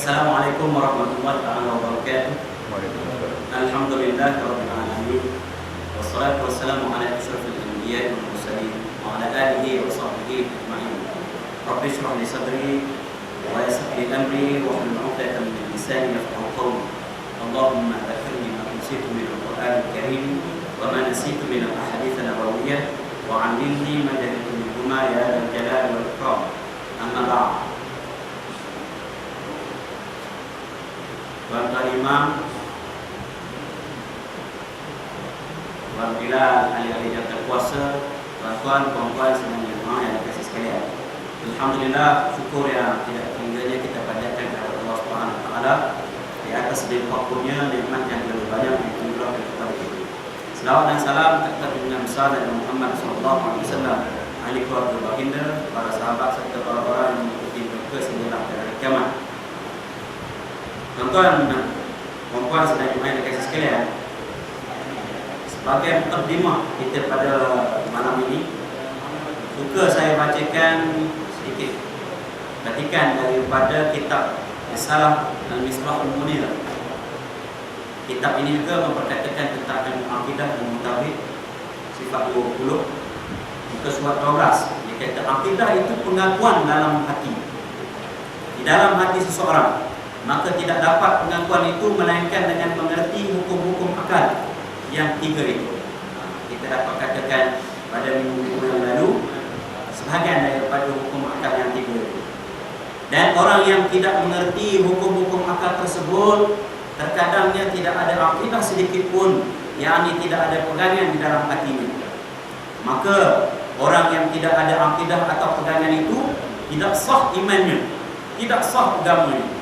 Assalamualaikum warahmatullahi wabarakatuh. Waalaikumsalam. Alhamdulillah rabbil alamin. Wassalatu wassalamu ala asyrafil anbiya'i wal mursalin wa ala alihi wa sahbihi ajma'in. Rabbi shrah li sadri wa yassir li amri wa hlul 'uqdatam min lisani yafqahu qawli. Allahumma dhakkirni ma nasitu min al-Qur'anil karim wa ma nasitu min al-ahadits an-nabawiyyah wa 'allimni ma jahiltu minhuma ya dzal jalali wal ikram. Amma ba'd. Tuan-tuan imam, Tuan Bilal, ahli-ahli yang terkuasa, tuan-tuan, puan-puan semua jemaah yang dikasihi sekalian. Alhamdulillah, syukur yang tidak terhingganya kita panjatkan kepada Allah Subhanahu wa taala di atas limpahnya nikmat yang lebih banyak yang diberikan kepada kita. Selawat dan salam kepada junjungan besar Nabi Muhammad sallallahu alaihi wasallam, ahli keluarga baginda, para sahabat serta para orang yang mengikuti mereka sehingga hari kiamat. Tuan-tuan, puan-puan sedang jemaah yang dikasihi sekalian, sebagai mukadimah kita pada malam ini, suka saya bacakan sedikit petikan daripada kitab Risalah Al-Misbahul Munir. Kitab ini juga memperkatakan tentang ilmu akidah dan tauhid, sifat 20, muka surat 12. Dia kata akidah itu pengakuan dalam hati, di dalam hati seseorang. Maka tidak dapat pengakuan itu melainkan dengan mengerti hukum-hukum akal yang tiga itu. Kita dapat katakan pada minggu yang lalu sebahagian daripada hukum akal yang tiga itu. Dan orang yang tidak mengerti hukum-hukum akal tersebut, terkadangnya tidak ada akidah sedikit pun, yakni tidak ada pegangan di dalam hatinya. Maka orang yang tidak ada akidah atau pegangan itu tidak sah imannya, tidak sah agamanya.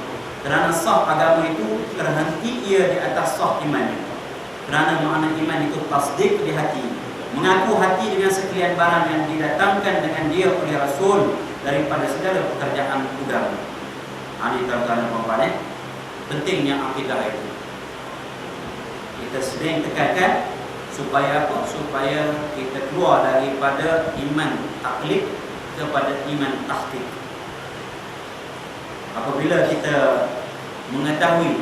Kerana sah agama itu terhenti ia di atas sah iman. Kerana makna iman itu tasdik di hati, mengaku hati dengan sekalian barang yang didatangkan dengan dia oleh Rasul daripada segala pekerjaan agama. Ini tuan-tuan dan puan-puan, pentingnya akidah itu. Kita sering tekankan supaya apa? Supaya kita keluar daripada iman taklid kepada iman tahqiq. Apabila kita mengetahui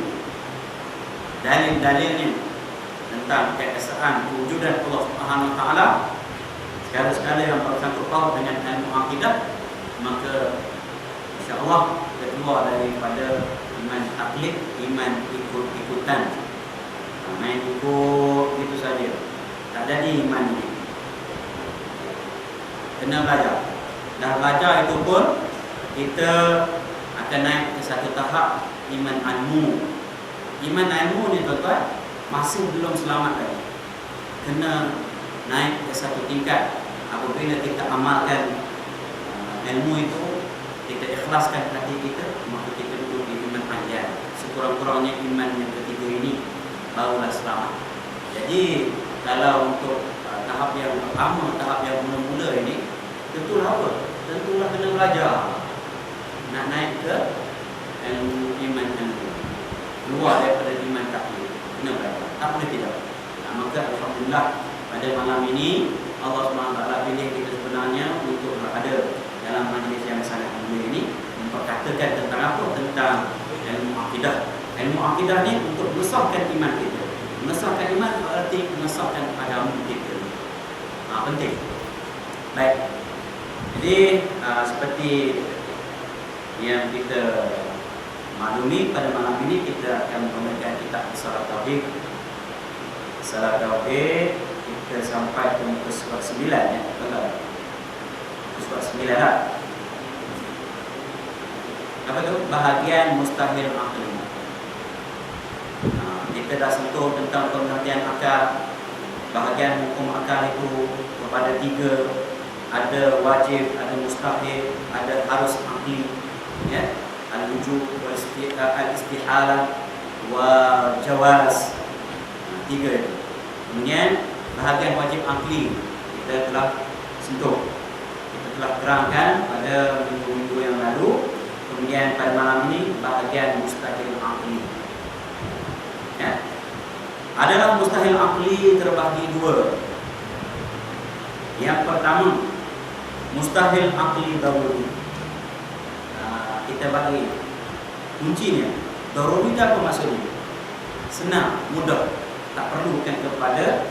dalil-dalilnya tentang keesaan kewujudan Allah Subhanahu wa taala, segala-segala yang bersangkut paut dengan ilmu akidah, maka insya-Allah kita keluar daripada iman taklid, iman ikut-ikutan. Main ikut itu saja, tak jadi iman ini. Kena belajar. Dah belajar itu pun kita akan naik ke satu tahap iman ilmu. Iman ilmu ni tuan-tuan masih belum selamat lagi. Kena naik ke satu tingkat. Apabila kita amalkan ilmu itu, kita ikhlaskan hati kita, maka kita duduk di iman panjang. Sekurang-kurangnya iman yang ketiga ini barulah selamat. Jadi kalau untuk tahap yang pertama, tahap yang mula-mula ini, tentulah apa? Tentulah kena belajar. Nak naik ke iman ilmu, keluar daripada iman taklid, kena belajar, tak boleh tidak. Maka alhamdulillah pada malam ini Allah SWT pilih kita sebenarnya untuk berada dalam majlis yang sangat mulia ini, memperkatakan tentang apa? Tentang ilmu akidah. Ilmu akidah ni untuk mengesahkan iman kita. Mengesahkan iman berarti mengesahkan agama kita. Penting. Baik. Jadi seperti yang kita maklumi, pada malam ini kita akan membaca kitab Risalah Tauhid. Risalah Tauhid kita sampai ke muka surat 9 ya. Betul. Surat 9 lah. Apa tu? Bahagian mustahil akal. Kita dah sentuh tentang pengertian akal. Bahagian hukum akal itu kepada tiga. Ada wajib, ada mustahil, ada harus akli. Ya, al-wujub wal istihalah wa jawaz. Tiga itu. Kemudian bahagian wajib akli kita telah sentuh, kita telah terangkan pada minggu-minggu yang lalu. Kemudian pada malam ini bahagian mustahil akli. Ya, adalah mustahil akli terbagi dua. Yang pertama, mustahil akli daruri. Kita bagi kuncinya. Daruri apa maksudnya? Senang, mudah. Tak perlu kan kepada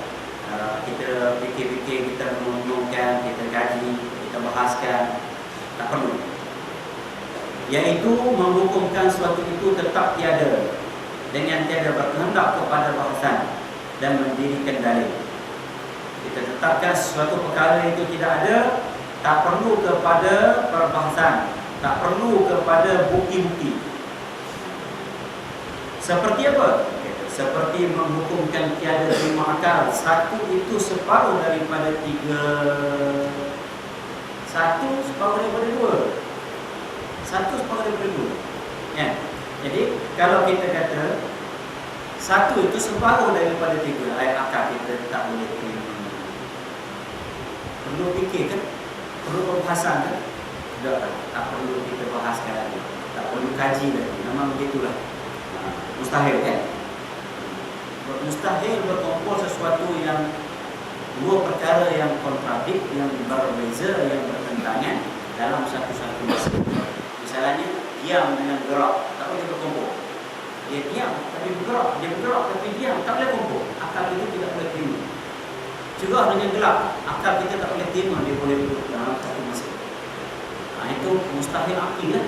kita fikir-fikir, kita menungkan, kita kaji, kita bahaskan. Tak perlu. Iaitu menghukumkan suatu itu tetap tiada dengan tiada berkehendak kepada bahasan dan mendirikan dalil. Kita tetapkan sesuatu perkara itu tidak ada, tak perlu kepada perbahasan, tak perlu kepada bukti-bukti. Seperti apa? Seperti menghukumkan tiada terima akal. Satu itu separuh daripada tiga. Satu separuh daripada dua. Satu separuh daripada dua. Ya. Jadi kalau kita kata satu itu separuh daripada tiga, ayat akal kita tak boleh terima. Perlu fikir kan? Perlu perbahasan kan? Tak perlu kita bahaskan lagi. Tak perlu kaji lagi. Memang begitulah. Mustahil kan? Mustahil berkumpul sesuatu yang dua perkara yang kontradik, yang berbeza, yang bertentangan dalam satu-satu masa. Misalnya diam dengan gerak, tak boleh berkumpul. Dia diam tapi bergerak, dia bergerak tapi diam, tak boleh kumpul. Akal itu tidak boleh terima. Cerah dengan gelap, akal kita tak boleh terima dia boleh duduk dalam satu masa. Itu mustahil akil lah.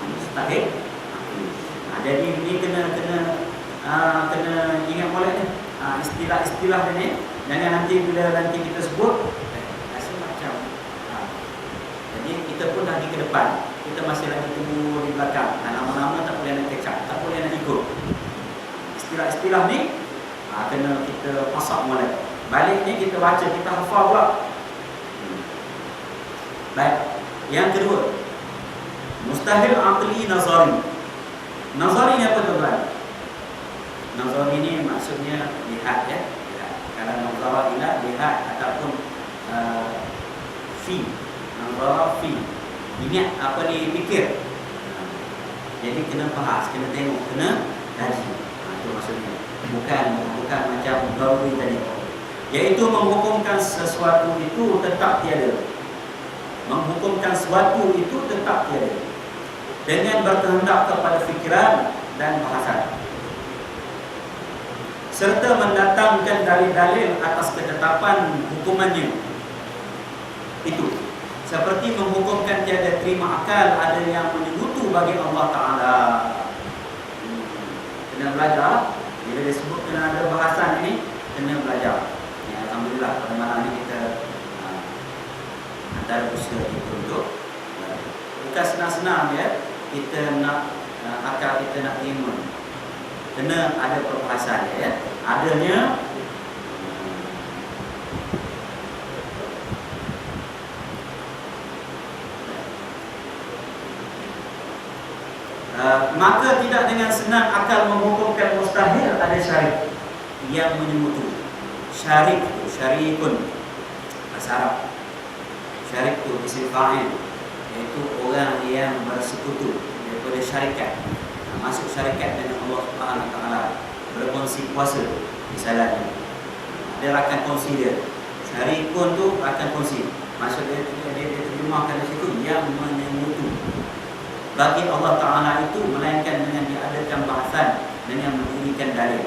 Mustahil akil. Jadi ini kena ingat molek ni. Istilah-istilah ni jangan nanti bila nanti kita sebut rasa macam. Jadi kita pun dah di ke depan. Kita masih lagi tunggu di belakang. Lama-lama tak boleh nak kecap, tak boleh nak ikut. Istilah-istilah ni kena kita pasak molek. Baliknya kita baca, kita hafal pula. Baik. Yang kedua, mustahil aqli nazari. Nazari ni apa tuan-tuan? Nazari ni maksudnya lihat ya. Lihat. Kalau nazara lihat ataupun fi. Nazara fi. Ingat apa ni fikir. Jadi kena bahas, kena tengok, kena kaji. Itu maksudnya. Bukan macam daruri tadi. Iaitu menghukumkan sesuatu itu tetap tiada. Menghukumkan sesuatu itu tetap tiada dengan berkehendak kepada fikiran dan bahasan, serta mendatangkan dalil-dalil atas ketetapan hukumannya. Itu seperti menghukumkan tiada terima akal ada yang menyebutu bagi Allah Ta'ala. Kena belajar. Bila disebut kena ada bahasan ini, kena belajar. Ya, alhamdulillah pada malam ini kita antara usaha kita untuk bukan senang-senang ya, kita nak akal kita nak terima, kena ada perbahasan ya. Adanya maka tidak dengan senang akal menghukumkan mustahil ada syarik yang menyemutu. Syarik itu syarikun bahasa Arab. Syarik itu isim fa'il, iaitu orang yang bersekutu daripada syarikat. Masuk syarikat dengan Allah Subhanahu Wa Taala, berkongsi kuasa misalnya. Dia akan kongsi dia. Syarikun tu akan kongsi. Maksud dia terjemahkan di situ yang menyemutu. Bagi Allah Ta'ala itu melainkan dengan diadakan bahasan, dengan mendirikan dalil.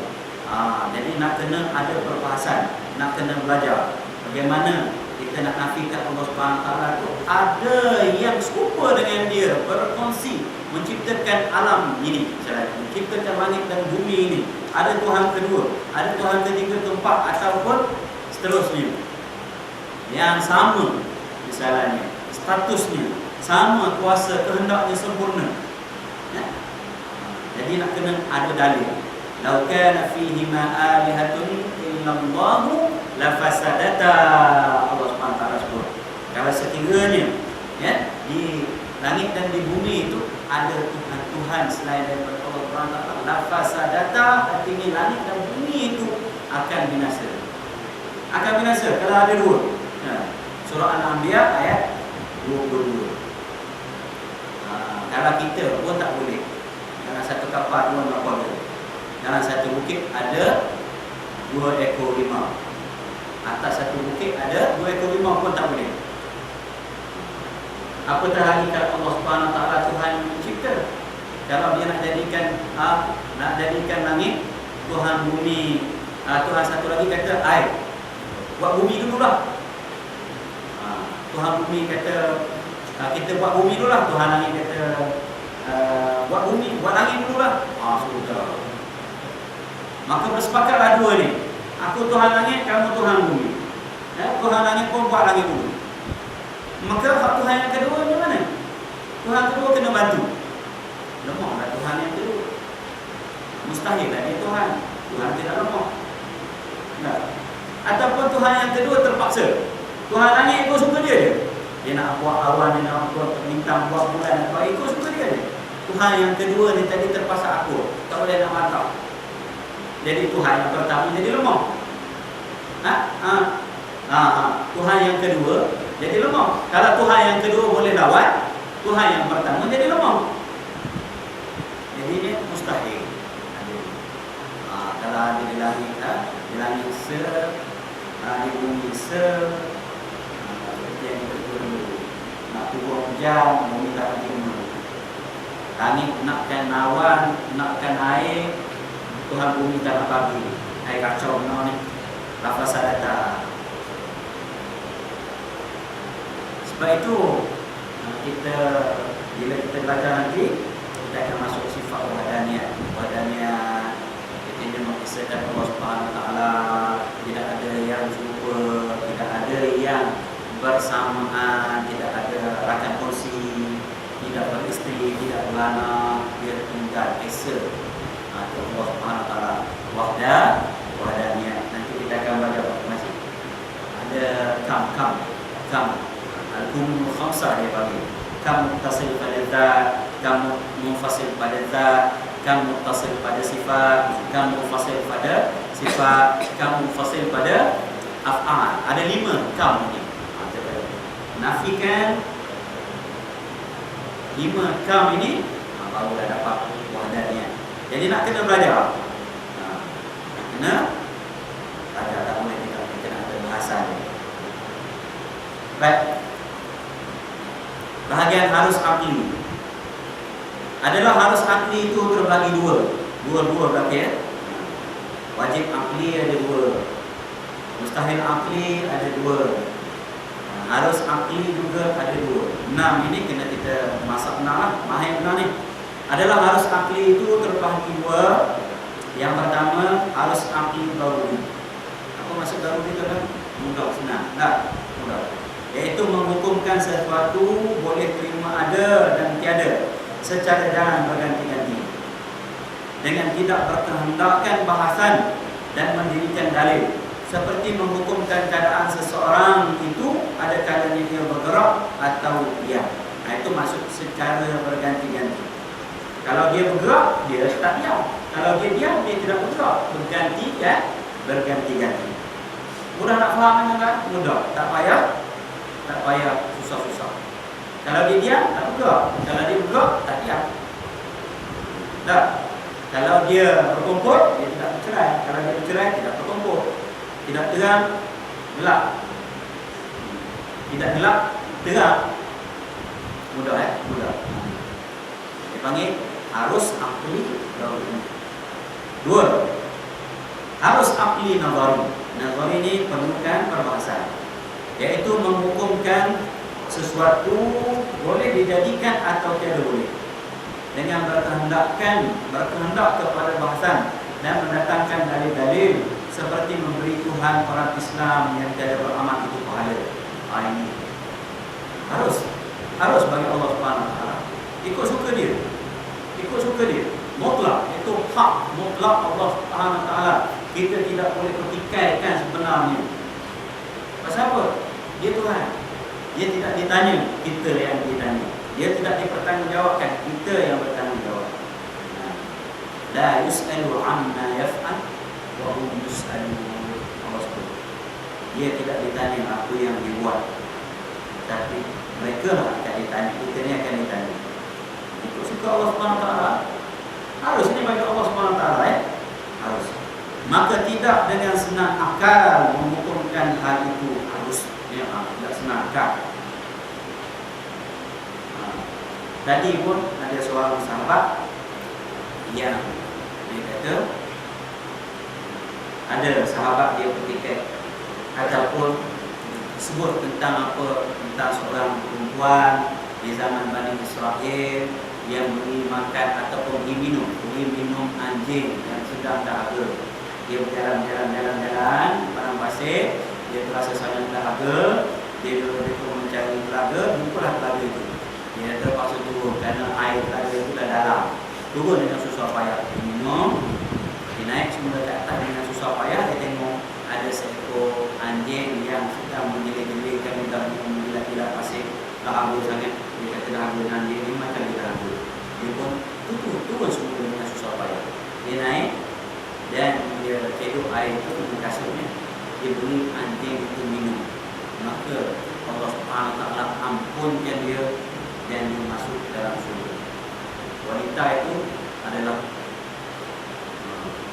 Jadi nak kena ada perbahasan, nak kena belajar bagaimana kita nak nafikan Allah Subhanahu Taala itu ada yang serupa dengan dia, berkongsi, menciptakan alam ini, misalnya menciptakan langit dan bumi ini. Ada Tuhan kedua, ada Tuhan ketiga, keempat ataupun seterusnya yang sama, misalnya statusnya sama, kuasa kehendaknya sempurna ya? Jadi nak kena ada dalil. Lau kana fihi ma alihatun illallahu la fasadata, Allah Subhanahu taala sebut. Kalau sekiranya ya di langit dan di bumi itu ada Tuhan selain daripada Allah Subhanahu taala, la fasadata, artinya langit dan bumi itu akan binasa. Akan binasa kalau ada dua. Surah Al-Anbiya ayat 22. Kalau kita pun tak boleh. Dalam satu kapal dua nakoda. Dalam satu bukit ada 2 ekor rimau. Atas satu bukit ada 2 ekor rimau pun tak boleh. Apatah lagi kalau Allah Subhanahu Taala Tuhan mencipta. Kalau dia nak jadikan langit, Tuhan bumi, Tuhan satu lagi kata air, buat bumi dulu lah. Tuhan bumi kata kita buat bumi dulu lah. Tuhan langit kata buat langit dulu lah. Sudah. Maka bersepakatlah dua ni. Aku Tuhan langit, kamu Tuhan bumi. Tuhan langit pun buat langit dulu. Maka hak Tuhan yang kedua ni mana? Tuhan kedua kena bantu. Lemahlah Tuhan yang kedua. Mustahil lah dia Tuhan. Tuhan tidak lemah. Tak. Ataupun Tuhan yang kedua terpaksa. Tuhan langit ikut suka dia je. Dia nak buat awan, dia nak buat bintang, buat bulan, ikut suka dia je. Tuhan yang kedua ni tadi terpaksa akur. Tak boleh nak mantap. Jadi Tuhan yang pertama jadi lemah. Tuhan yang kedua jadi lemah. Kalau Tuhan yang kedua boleh lawan, Tuhan yang pertama jadi lemah. Jadi ini mustahil. Kalau ada di langit di bumi yang kedua nak turun hujan, bumi tak terima. Langit nakkan awan, nakkan air, Tuhan bumi tak nak bagi. Air kacau ni. Lafaz data. Sebab itu bila kita belajar nanti, kita akan masuk sifat wahdaniyah. Wahdaniyah ini mengisahkan Allah Subhanahu Wa Taala tidak ada yang serupa, tidak ada yang bersamaan, tidak ada rakan kursi, tidak beristeri, tidak beranak, dia tinggal esa. Itu Allah Subhanahu Wa Taala wahdaniyah. Nanti kita akan baca masih ada kam al-kumul khamsah dia bagi. Kam muttasil pada zat, kam munfasil pada zat, kam muttasil pada sifat, kam munfasil pada sifat, kam munfasil pada af'al. Ada 5 kam ni. Nafikan 5 kam ini, barulah dapat wahdaniyah. Jadi nak kena belajar. Kena belajar, tak boleh kita kena ada bahasan. Baik. Bahagian harus akli adalah harus akli itu terbagi dua berarti wajib akli ada 2, mustahil akli ada 2, harus akli juga ada 2. 6 ini kena kita masak lah, mahir ni adalah harus akli itu terbagi 2. Yang pertama harus akli daruri. Apa maksud daruri itu kan? Mudah, senang. Tak? Mudah. Iaitu menghukumkan sesuatu boleh terima ada dan tiada secara jalan berganti-ganti dengan tidak berkehendakkan bahasan dan mendirikan dalil, seperti menghukumkan keadaan seseorang itu ada kalanya dia bergerak atau diam. Itu maksud secara berganti-ganti. Kalau dia bergerak, dia tak diam. Kalau dia diam, dia tidak bergerak. Berganti-ganti. Mudah nak faham kan? Mudah. Tak payah susah-susah. Kalau dia diam, tak bergerak. Kalau dia bergerak, tak diam. Tak. Kalau dia berkumpul, dia tidak bercerai. Kalau dia bercerai, tidak berkumpul. Tidak terang, gelap. Tidak gelap, terang. Mudah mudah. Dia panggil harus akli daruri. 2. Harus akli nazari. Nazari ini perlukan perbahasan, iaitu menghukumkan sesuatu boleh dijadikan atau tidak boleh dengan berkehendak kepada bahasan dan mendatangkan dalil-dalil, seperti memberi Tuhan orang Islam yang tidak beramal itu pahala. Ini harus bagi Allah Subhanahu Wa Taala. Ikut suka dia. Mutlak. Itu hak mutlak Allah Subhanahu Wa Taala. Kita tidak boleh pertikaikan sebenarnya. Pasal apa? Dia Tuhan. Dia tidak ditanya, kita yang ditanya. Dia tidak dipertanggungjawabkan, kita yang bertanggungjawab. La yus'alu amma yaf'al wa hum yus'alun. Allah sebut. Dia tidak ditanya apa yang dibuat, tapi mereka lah akan ditanya. Kita ni akan ditanya. Itu suka Allah Subhanahu Wa Taala. Harus ni bagi Allah Subhanahu Wa Taala harus. Maka tidak dengan senang akal menghukumkan hal itu harus. Tidak senang akal. Tadi pun ada seorang sahabat yang dia kata ada sahabat dia petikai ataupun sebut tentang seorang perempuan di zaman Bani Israel yang beri makan ataupun beri minum anjing yang sedang dahaga. Dia berjalan padang pasir, dia terasa sangat dahaga, dia mencari telaga, jumpalah telaga itu. Dia terpaksa turun kerana air telaga itu dah dalam. Turun dengan susah payah, dia minum, dia naik semula ke atas dengan susah payah. Dia tengok ada seekor anjing yang sedang menjeling-jelingkan dan menjilat-jilat pasir. Dahaga sangat. Dia kata dahaga anjing ini macam dia dahaga. Dia pun turun semula dengan susah payah. Dia naik dan dia cedok air itu dengan kasurnya. Dia beri anjing itu minum. Maka Allah Subhanahu Wa Taala ampunkan dia dan dia masuk dalam surga. Wanita itu adalah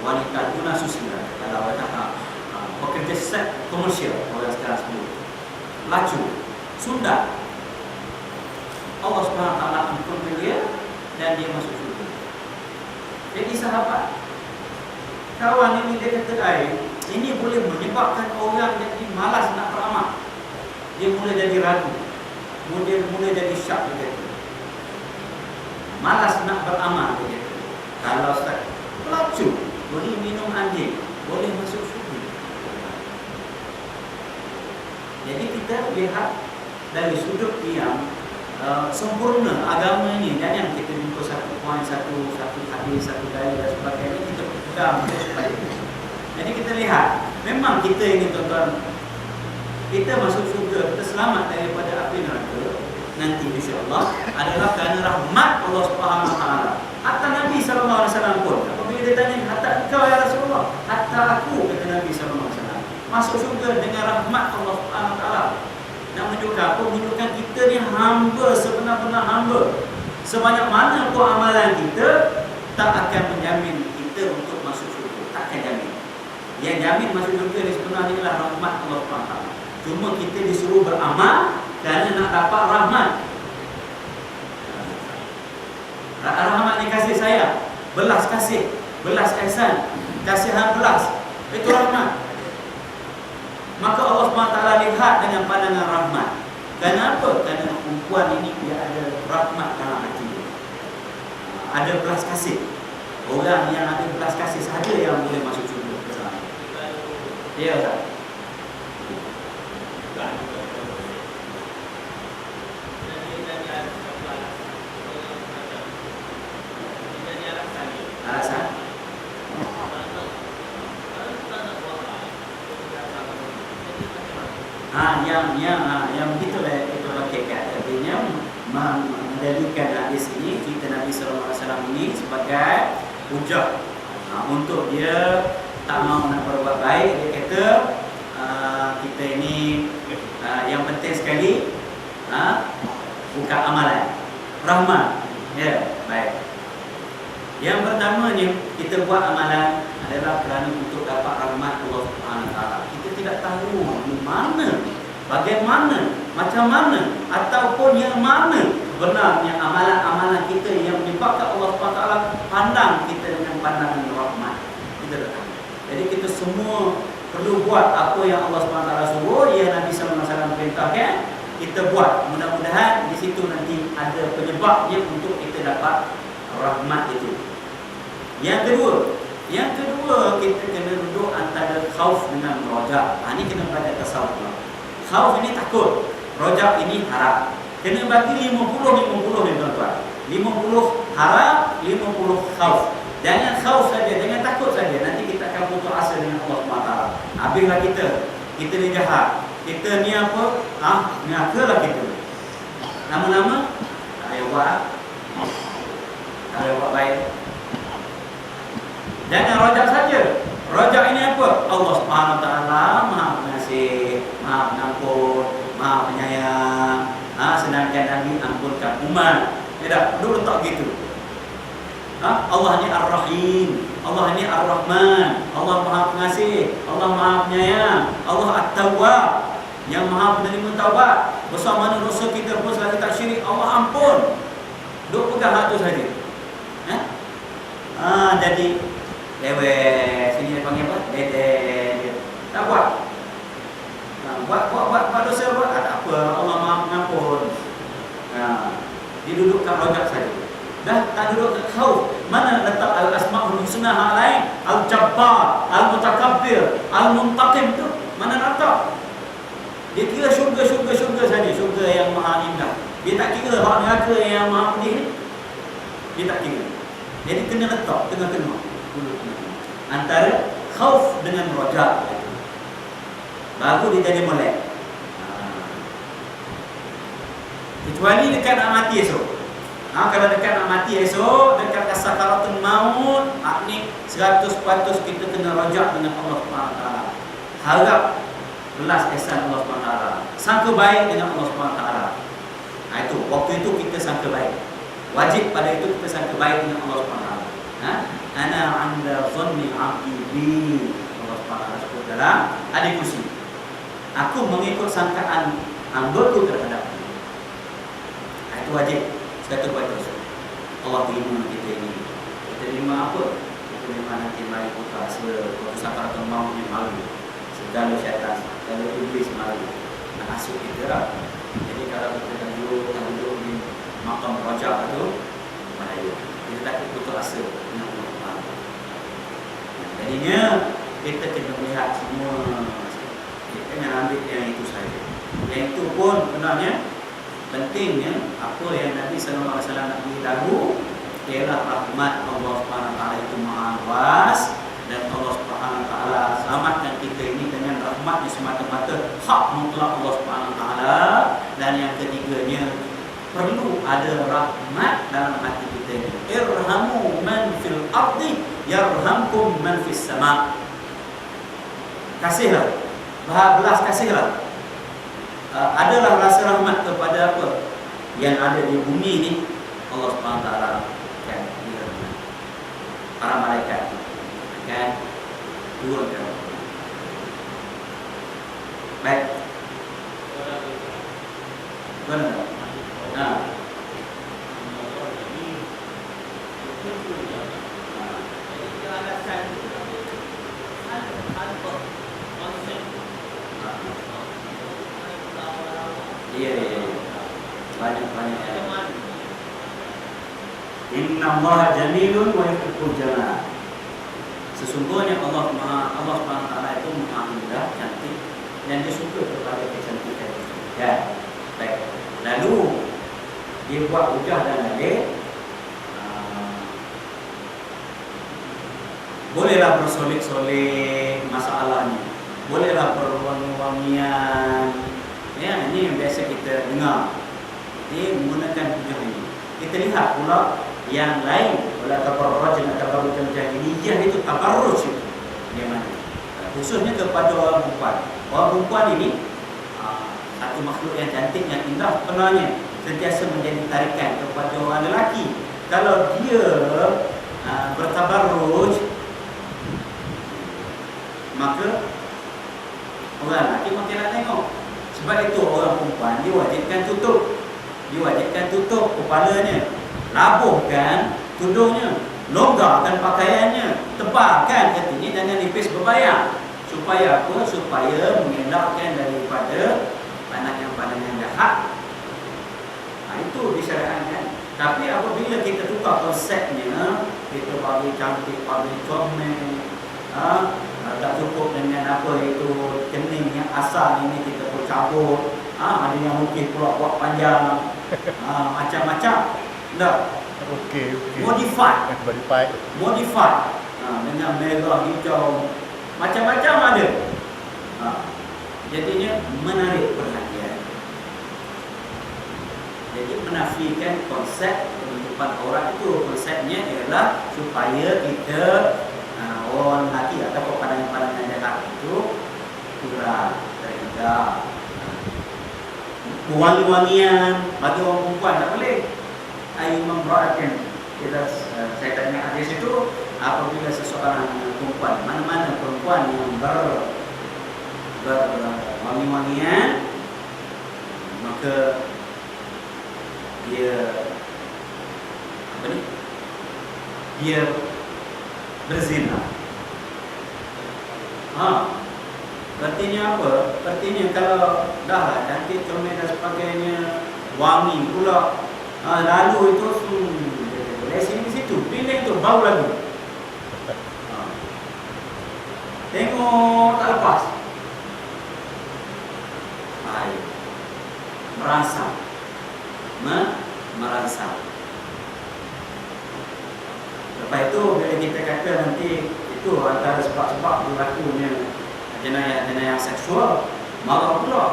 wanita tuna susila. Kalau pekerja seks komersial orang sekarang sebut. Laju, sunda. Allah Subhanahu Wa Taala ampunkan dia dan dia masuk surga. Jadi sahabat, kawan ini dia kata ini boleh menyebabkan orang jadi malas nak beramal. Dia mula jadi ragu, mula jadi syak dia kata. Malas nak beramal dia kata. Kalau Ustaz pelaju boleh minum anjing, boleh masuk surga. Jadi kita lihat dari sudut yang sempurna agama ini. Jangan kita jumpa satu poin, satu hadis, satu dalil dan sebagainya kita pegang supaya. Jadi kita lihat, memang kita ini tuan-tuan, kita masuk surga, kita selamat daripada api neraka nanti insya-Allah adalah kerana rahmat Allah Subhanahu Wa Taala. Hatta Nabi sallallahu alaihi wasallam pun apabila dia tanya, hatta engkau ya Rasulullah, hatta aku, kata Nabi sallallahu alaihi wasallam, masuk surga dengan rahmat Allah Subhanahu Wa Taala. Nak menunjukkan apa? Menunjukkan kita ni hamba, sebenar-benar hamba. Sebanyak mana pun amalan kita tak akan menjamin kita untuk masuk surga. Tak akan jamin. Yang jamin masuk surga ni sebenarnya adalah rahmat Allah Subhanahu Wa Taala. Cuma kita disuruh beramal kerana nak dapat rahmat. Rahmat ni kasih sayang, belas kasih, belas ihsan, kasihan belas. Itu rahmat. Maka Allah SWT lihat dengan pandangan rahmat. Kenapa? Kerana perempuan ini dia ada rahmat dalam hati. Ada belas kasih. Orang yang ada belas kasih sahaja yang boleh masuk surga. Ya tak? Alasan? Yang begitulah itu hakikat. Artinya mendalikan hadis ini, cerita Nabi sallallahu alaihi wasallam ini sebagai hujah untuk dia tak mau nak berbuat baik. Dia kata kita ini yang penting sekali bukan amalan, rahmat. Ya, baik. Yang pertamanya kita buat amalan adalah kerana untuk dapat rahmat Allah Subhanahu Wa Taala. Kita tidak tahu di mana, bagaimana, macam mana ataupun yang mana benarnya amalan-amalan kita yang menyebabkan Allah Subhanahu Wa Taala pandang kita dengan pandangan rahmat. Kita tak tahu. Jadi kita semua perlu buat apa yang Allah Subhanahu Wa Taala suruh, yang Nabi sallallahu alaihi wasallam perintahkan, kita buat. Mudah-mudahan di situ nanti ada penyebabnya untuk kita dapat rahmat itu. Yang kedua kita kena duduk antara khauf dengan roja. Ini kena belajar tasawuf. Khauf ini takut, roja ini harap. Kena bagi 50-50 ni tuan-tuan. 50 harap, 50 khauf. Jangan khauf saja, jangan takut saja. Nanti kita akan putus asa dengan Allah SWT. Habislah kita ni jahat. Kita ni apa? Nyakalah kita. Lama-lama tak payah buat. Tak payah buat baik. Jangan rojak saja. Rojak ini apa? Allah Subhanahu Wa Taala Maha Pengasih, Maha Pengampun, Maha Penyayang. Sedangkan Nabi ampunkan umat. Tidak, dulu tak gitu. Allah ni Ar-Rahim, Allah ni Ar-Rahman, Allah Maha Pengasih, Allah Maha Penyayang, Allah At-Tawwab, yang Maha Penerima Taubat. Besar mana dosa kita pun selagi tak syirik, Allah ampun. Duk pegang hak tu saja. Jadi lewe sini panggil apa? Dede. Tak buat. Buat dosa buat tak apa. Allah Maha Pengampun. Dia duduk kat rojak saja. Dah tak duduk kat khauf. Mana letak al-asma'ul husna hak lain? Al-Jabbar, Al-Mutakabbir, Al-Muntaqim tu. Mana letak? Dia kira syurga saja, syurga yang maha indah. Dia tak kira hak neraka yang maha pedih ni. Dia tak kira. Jadi kena letak tengah-tengah. Antara khauf dengan rojak. Baru dia jadi molek. Kecuali dekat nak mati esok. Kalau dekat nak mati esok, dekat sakaratul maut, ni 100% kita kena rojak dengan Allah Subhanahu Taala. Harap belas ihsan Allah Subhanahu Taala. Sangka baik dengan Allah Subhanahu Taala. Itu waktu itu kita sangka baik. Wajib pada itu kita sangka baik dengan Allah Subhanahu Taala. Ana 'inda dhanni 'abdi bi. Allah Subhanahu Taala sebut dalam hadis qudsi. Aku mengikut sangkaan hamba-Ku terhadapku. Itu wajib. 100%. Allah terima kita ini. Kita terima apa? Kita terima nanti mari putra waktu sakaratul maut ni malu. Segala syaitan, segala iblis malu. Nak asuk kita lah. Jadi kalau kita duduk di makam rojak tu, bahaya. Kita takut putus asa dengan Allah. Jadinya kita kena melihat semua. Kita kena ambil yang itu saja. Yang itu pun sebenarnya pentingnya apa yang Nabi sallallahu alaihi wasallam nak beritahu ialah rahmat Allah Subhanahu wa taala itu maha luas dan Allah Subhanahu wa taala selamatkan kita ini dengan rahmatnya semata-mata hak mutlak Allah Subhanahu wa taala. Dan yang ketiganya perlu ada rahmat dalam hati kita ini. Irhamu man fil ardi yarhamkum man fis sama. Kasihlah, belas kasihlah. Adalah rasa rahmat kepada apa yang ada di bumi ini. Allah Subhanahu wa taala akan dirahmati. Para malaikat akan turunkan. Baik. Benar. Iya. Banyak. Inna Allah jamilun wa yuhibbul jamal. Sesungguhnya Allah Subhanahu wa taala itu maha indah, cantik dan dia suka kepada kecantikan. Ya. Baik. Lalu dia buat hujah dan dalil. Bolehlah bersolek-solek masalahnya. Bolehlah berwangi-wangian. Ya, ini yang biasa kita dengar. Dia menggunakan hujah ini. Kita lihat pula yang lain, wala tabarruj jahiliyah itu tabarruj itu. Yang mana? Khususnya kepada orang perempuan. Orang perempuan ini satu makhluk yang cantik, yang indah sebenarnya, sentiasa menjadi tarikan kepada orang lelaki. Kalau dia bertabarruj, maka orang lelaki makin nak tengok. Sebab itu orang perempuan diwajibkan tutup kepalanya, labuhkan tudungnya, longgarkan pakaiannya, tebalkan katanya, jangan nipis berbayang. Supaya apa? Supaya mengelakkan daripada pandangan jahat. Itu disyariatkan. Tapi apabila kita tukar konsepnya, kita bagi cantik, bagi comel, tak cukup dengan apa itu kening yang asal ini kita pun cabut. Ada yang mungkin pula buat panjang. Macam-macam. Tak. Okey. Modify. Dengan merah, hijau, macam-macam ada. Jadinya menarik perhatian. Jadi menafikan konsep penutupan orang itu. Konsepnya ialah supaya kita orang lelaki atau pandangan-pandangan jahat itu kurang terhindar. Wangi-wangian bagi orang perempuan tak boleh. Ayu memberatkan. Saya tanya hadis itu, apabila seseorang perempuan, mana-mana perempuan yang wangi-wangian, maka dia berzina. Artinya apa? Artinya kalau dah lah cantik, comel dan sebagainya, wangi pula, lalu itu dari sini situ, pilih tu bau lagu. Tengok tak lepas. Baik. Merangsang. Merangsang. Lepas itu bila kita kata nanti itu antara sebab-sebab berlakunya jenayah-jenayah seksual, marah pula.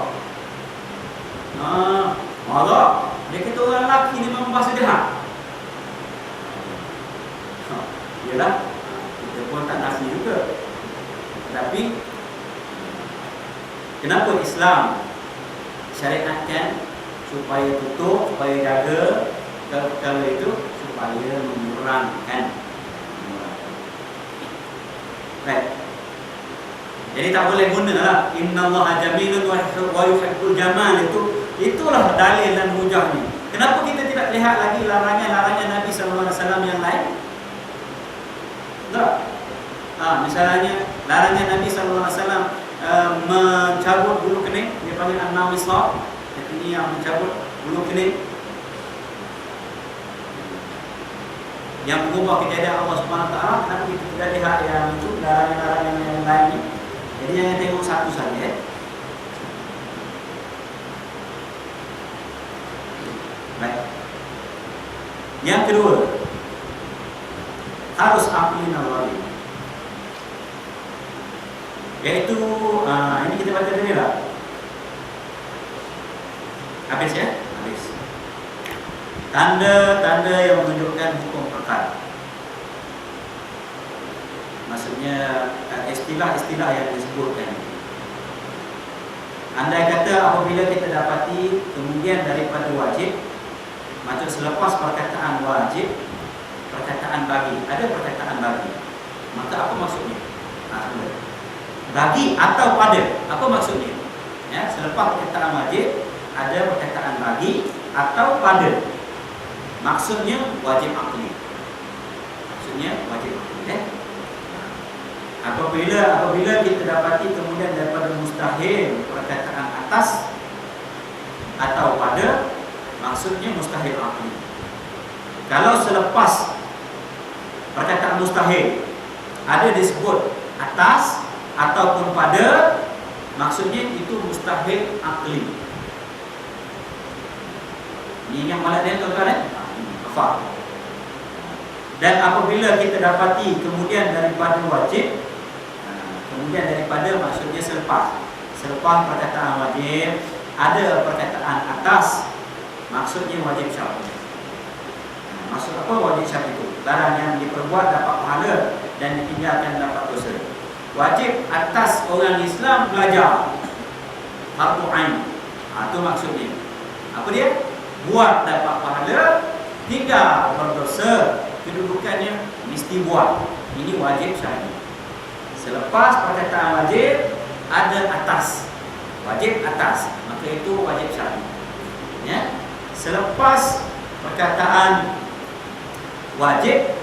Marah. Dia kata orang lelaki ni memang bahasa jahat. Yalah, kita pun tak nafi juga. Tapi kenapa Islam syariatkan supaya tutup, supaya jaga kalau itu supaya mengurangkan. Baik. Jadi tak boleh guna lah innallaha jamilun wa yuhibbul jamal, itulah dalil dan hujahnya. Kenapa kita tidak lihat lagi larangan-larangan Nabi sallallahu alaihi wasallam yang lain? Tak. Misalnya larangan Nabi sallallahu alaihi wasallam mencabut bulu kening, dia panggil an-namisah. Ini yang mencabut bulu kening, yang mengubah kejadian Allah Subhanahu Wa Taala. Kenapa kita tidak lihat yang itu larangan-larangan yang lain ni? Jadi jangan tengok satu saja. Baik. Yang kedua, harus aqli nawali. Yaitu ini kita baca tadi lah. Habis ya? Habis. Tanda-tanda yang menunjukkan hukum perkara. Maksudnya istilah-istilah yang disebutkan. Andai kata apabila kita dapati kemudian daripada wajib, maksud selepas perkataan wajib, perkataan bagi, ada perkataan bagi. Maka apa maksudnya? Bagi atau pada, apa maksudnya? Ya, selepas perkataan wajib, ada perkataan bagi atau pada. Maksudnya wajib akli. Maksudnya wajib akli. Apabila kita dapati kemudian daripada mustahil perkataan atas atau pada, maksudnya mustahil akli. Kalau selepas perkataan mustahil ada disebut atas ataupun pada, maksudnya itu mustahil akli. Ini yang malah dia tuan-tuan faham. Dan apabila kita dapati kemudian daripada wajib, kemudian daripada maksudnya selepas perkataan wajib ada perkataan atas, maksudnya wajib syar'i. Maksud apa wajib syar'i itu? Barang yang diperbuat dapat pahala dan ditinggalkan dapat dosa. Wajib atas orang Islam belajar fardu ain. Itu maksudnya. Apa dia? Buat dapat pahala, tinggal berdosa, kedudukannya mesti buat. Ini wajib syar'i. Selepas perkataan wajib ada atas, wajib atas, maka itu wajib syar'i. Ya. Selepas perkataan wajib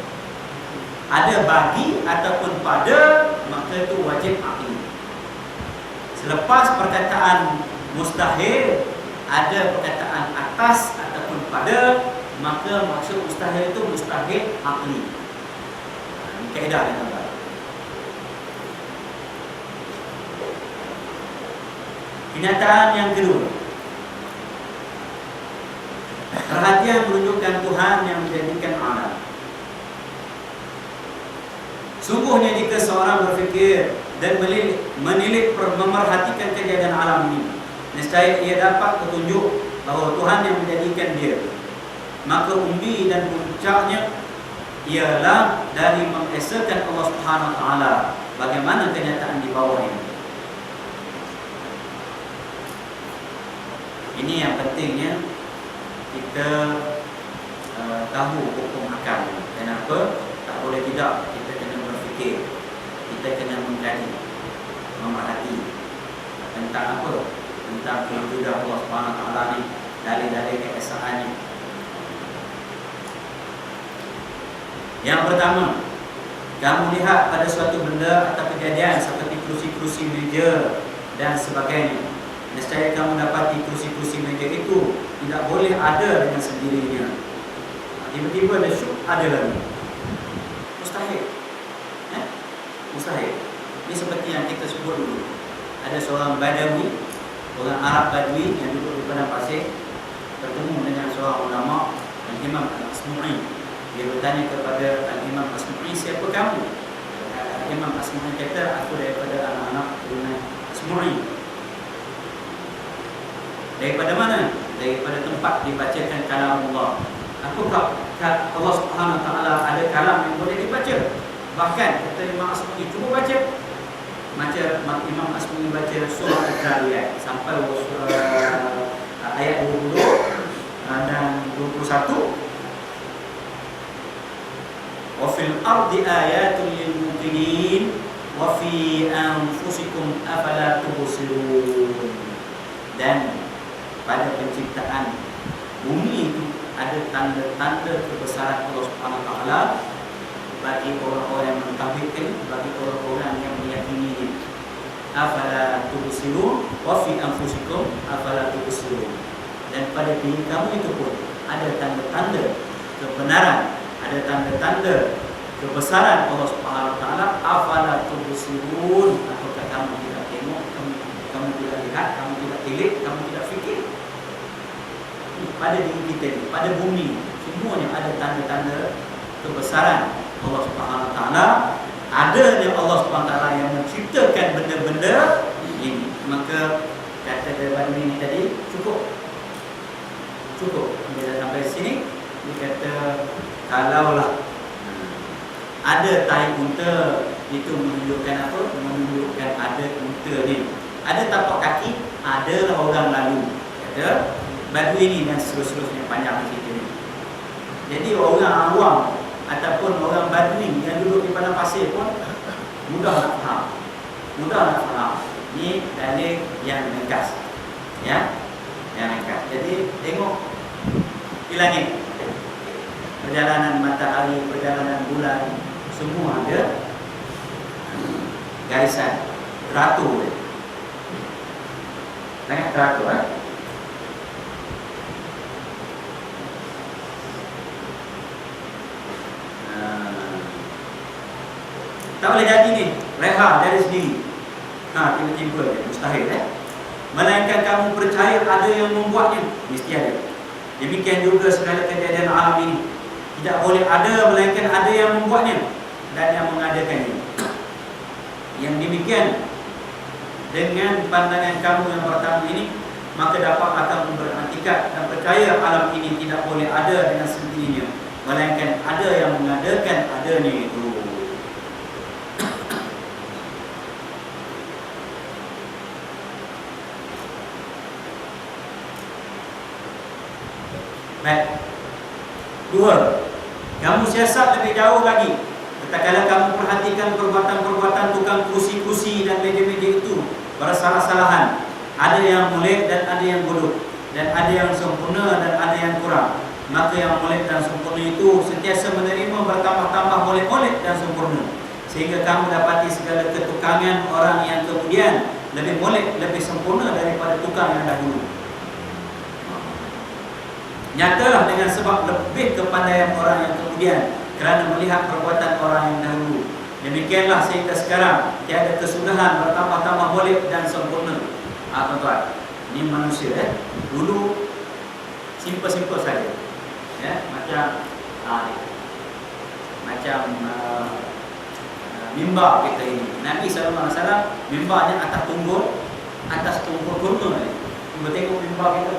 ada bagi ataupun pada, maka itu wajib akli. Selepas perkataan mustahil ada perkataan atas ataupun pada, maka maksud mustahil itu mustahil akli. Ini kaedah ni tuan-tuan. Kenyataan yang kedua, perhatian menunjukkan Tuhan yang menjadikan alam. Sungguhnya jika seorang berfikir dan memerhatikan kejadian alam ini, nescaya ia dapat petunjuk bahawa Tuhan yang menjadikan dia. Maka umbi dan puncaknya ialah dari mengesakan Allah Subhanahu Wa Taala. Bagaimana kenyataan di bawah ini? Ini yang pentingnya kita tahu hukum akal. Kenapa? Tak boleh tidak, kita kena berfikir, kita kena mengkaji, memerhati tentang apa? Tentang kewujudan Allah Subhanahu Wa Taala ni, dalil-dalil keesaannya. Yang pertama, kamu lihat pada suatu benda atau kejadian seperti kerusi-kerusi meja dan sebagainya, nescaya kamu dapati kerusi-kerusi meja itu tidak boleh ada dengan sendirinya. Tiba-tiba ada syuk, ada lagi. Mustahil. Mustahil. Ini seperti yang kita sebut dulu. Ada seorang Badawi, orang Arab Badui yang duduk di padang pasir, bertemu dengan seorang ulama, Al-Imam Al-Asmu'i. Dia bertanya kepada Al-Imam Asmu'i, siapa kamu? Al-Imam Asmu'i kata, aku daripada anak-anak turunan Asmu'i. Daripada mana? Daripada tempat dibacakan kalam Allah. Apakah Allah Subhanahu Wa Taala ada kalam yang boleh dibaca? Bahkan kata Imam Asmu'i, cuba baca. Macam Imam Asmu'i baca surah Al-Zariyat sampai ayat 20 dan 21. Wa fil ardi ayatun lil muqinin wa fi anfusikum afala tubsirun. Dan pada penciptaan bumi itu ada tanda-tanda kebesaran Allah Subhanahu Wa Taala bagi orang-orang yang mentauhidkan, bagi orang-orang yang meyakininya. Afala tubsirun wa fi anfusikum afala tubsirun. Dan pada diri kamu itu pun ada tanda-tanda kebenaran, ada tanda-tanda kebesaran Allah Subhanahu Wa Taala. Afala tubsirun, apakah kamu tidak tengok, kamu tidak lihat, kamu tidak telik, kamu tidak fikir? Pada diri kita ini, pada bumi, semuanya ada tanda-tanda kebesaran Allah Subhanahu Wa Taala. Adanya Allah Subhanahu Wa Taala yang menciptakan benda-benda ini. Maka kata daripada ini tadi cukup. Bila sampai sini dia kata, kalaulah ada tai unta, itu menunjukkan apa? Menunjukkan ada unta ni. Ada tapak kaki, adalah orang lalu. Kata Badui ini dan seterusnya, panjang cerita ni. Jadi orang awam ataupun orang Badui yang duduk di padang pasir pun mudah nak faham. Ini dalil yang ringkas, ya, yang ringkas. Jadi tengok di langit, perjalanan matahari, perjalanan bulan, semua ada garisan teratur. Sangat teratur, tak boleh jadi ni reha dari sendiri. Tiba-tiba mustahil. Melainkan kamu percaya ada yang membuatnya, mesti ada. Demikian juga segala kejadian alam ini tidak boleh ada melainkan ada yang membuatnya dan yang mengadakannya. Yang demikian dengan pandangan kamu yang pertama ini, maka dapat akan beriktikad dan percaya alam ini tidak boleh ada dengan sendirinya, melainkan ada yang mengadakan adanya itu. Baik. 2. Kamu siasat lebih jauh lagi. Tatkala kamu perhatikan perbuatan-perbuatan tukang kerusi-kerusi dan meja-meja itu bersalah-salahan. Ada yang molek dan ada yang bodoh, dan ada yang sempurna dan ada yang kurang. Maka yang molek dan sempurna itu sentiasa menerima bertambah-tambah molek-molek dan sempurna, sehingga kamu dapati segala ketukangan orang yang kemudian lebih molek, lebih sempurna daripada tukang yang dahulu. Nyatalah dengan sebab lebih kepandaian orang yang kemudian kerana melihat perbuatan orang yang dahulu. Demikianlah sehingga sekarang tiada kesudahan bertambah-tambah molek dan sempurna. Tuan-tuan, ini manusia dulu simple-simple saja. Macam mimbar kita ini. Nabi SAW mimbarnya atas tunggul kurma ni. Cuba tengok mimbar kita,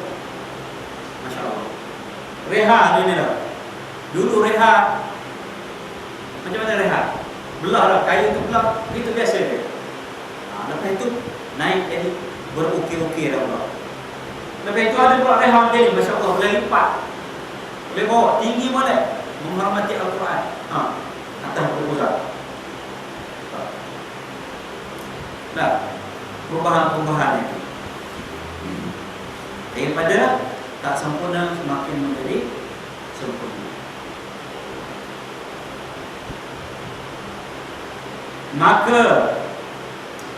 Masya Allah. Reha ni dah. Dulu reha macam mana reha? Belah lah, kayu tu belah, itu biasa je. Lepas itu naik jadi berukir-ukir Allah. Lepas itu ada pula reha jadi, Masya Allah, boleh lipat, boleh bawa tinggi boleh, menghormati Al-Quran. Atas berbusat. Nah, perubahan-perubahan itu daripada tak sempurna semakin menjadi sempurna. Maka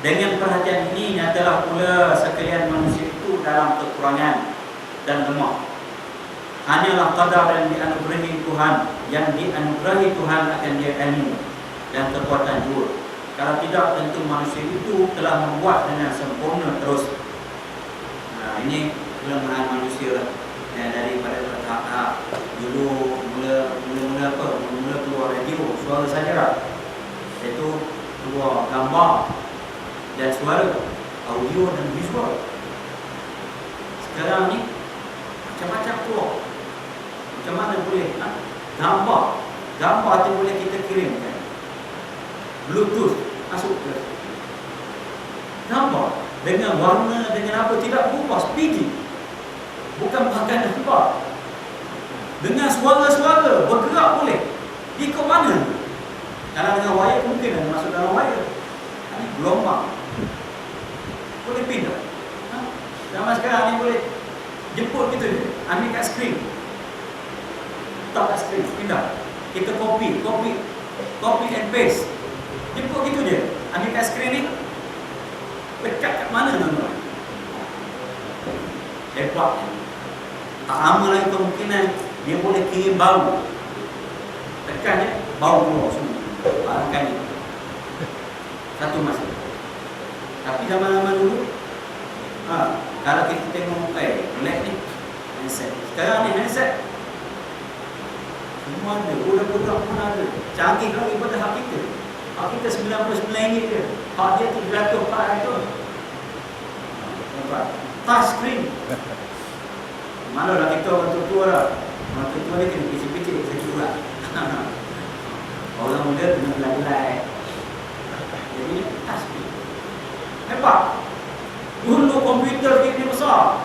dengan perhatian ini nyatalah pula sekalian manusia itu dalam kekurangan dan lemah. Hanyalah qadar yang dianugerahi Tuhan akan dia ilmu dan kekuatan jiwa. Kalau tidak, tentu manusia itu telah membuat dengan sempurna terus. Nah, ini kelemahan manusia lah. Daripada bertahap dulu mula keluar radio suara saja, iaitu keluar gambar dan suara, audio dan visual. Sekarang ni macam-macam keluar. Macam mana boleh gambar tu boleh kita kirimkan Bluetooth masuk ke gambar dengan warna, dengan apa, tidak berubah, speedy. Bukan pakai gambar. Dengan suara-suara bergerak boleh. Ikut mana? Kalau dengan wayar mungkin ada masuk dalam wayar. Ini gelombang. Boleh pindah. Zaman sekarang ni boleh jemput gitu je. Ambil kat skrin. Letak kat skrin, pindah. Kita copy and paste. Jemput gitu je. Ambil kat skrin ni. Dekat kat mana tuan-tuan? Hebat. Tak lama lagi kemungkinan dia boleh kirim bau. Tekan je, bau keluar semua. Barangkan ni satu masa. Tapi zaman-zaman dulu, kalau kita tengok black ni handset. Sekarang ni handset semua ada, budak-budak pun ada. Canggih lagi pada hak kita. Hak kita RM99 je. Hak dia RM300. Touch screen. Mana lah kita orang tua lah. Orang tua ni kena picit-picit sedikit lah. Orang muda kena belai-belai. Jadi touch screen. Hebat. Dulu komputer ni besar.